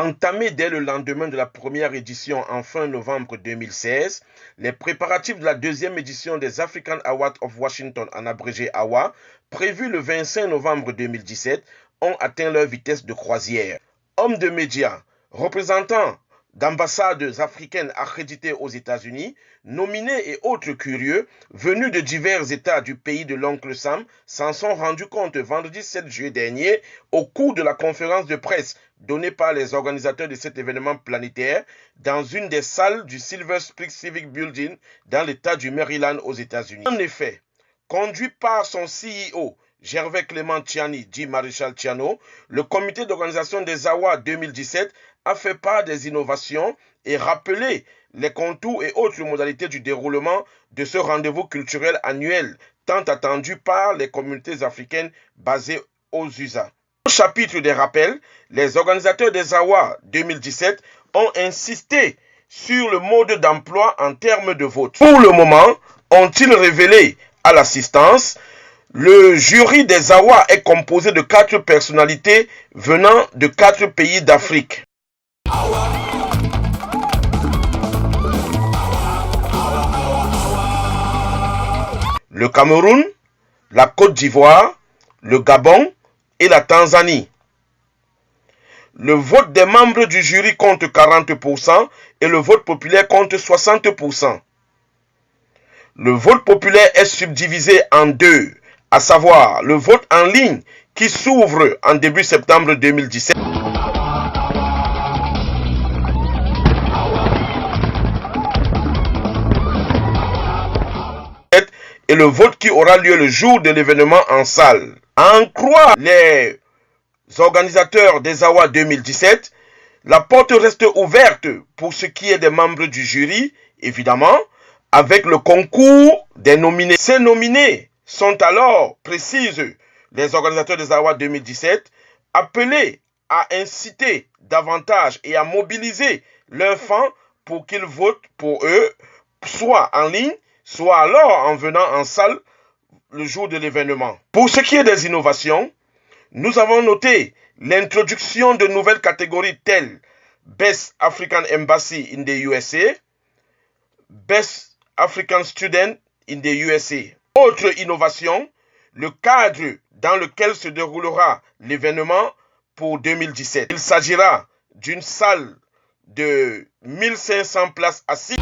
Entamés dès le lendemain de la première édition en fin novembre 2016, les préparatifs de la deuxième édition des African Awards of Washington, en abrégé AWA, prévus le 25 novembre 2017, ont atteint leur vitesse de croisière. Hommes de médias, représentants d'ambassades africaines accréditées aux États-Unis, nominés et autres curieux, venus de divers États du pays de l'oncle Sam, s'en sont rendus compte vendredi 7 juillet dernier au cours de la conférence de presse donnée par les organisateurs de cet événement planétaire dans une des salles du Silver Spring Civic Building dans l'État du Maryland aux États-Unis. En effet, conduit par son CEO, Gervais Clément Tchiani, dit Maréchal Tchiano, le comité d'organisation des AWA 2017 a fait part des innovations et rappelé les contours et autres modalités du déroulement de ce rendez-vous culturel annuel tant attendu par les communautés africaines basées aux USA. Au chapitre des rappels, les organisateurs des AWA 2017 ont insisté sur le mode d'emploi en termes de vote. Pour le moment, ont-ils révélé à l'assistance, le jury des AWA est composé de 4 personnalités venant de 4 pays d'Afrique. Le Cameroun, la Côte d'Ivoire, le Gabon et la Tanzanie. Le vote des membres du jury compte 40% et le vote populaire compte 60%. Le vote populaire est subdivisé en deux, à savoir le vote en ligne qui s'ouvre en début septembre 2017 et le vote qui aura lieu le jour de l'événement en salle. À en croire les organisateurs des AWA 2017, la porte reste ouverte pour ce qui est des membres du jury, évidemment, avec le concours des nominés. Ces nominés sont alors, précisent les organisateurs des AWA 2017, appelés à inciter davantage et à mobiliser leurs fans pour qu'ils votent pour eux, soit en ligne, soit alors en venant en salle le jour de l'événement. Pour ce qui est des innovations, nous avons noté l'introduction de nouvelles catégories telles Best African Embassy in the USA, Best African Student in the USA. Autre innovation, le cadre dans lequel se déroulera l'événement pour 2017. Il s'agira d'une salle de 1500 places assises.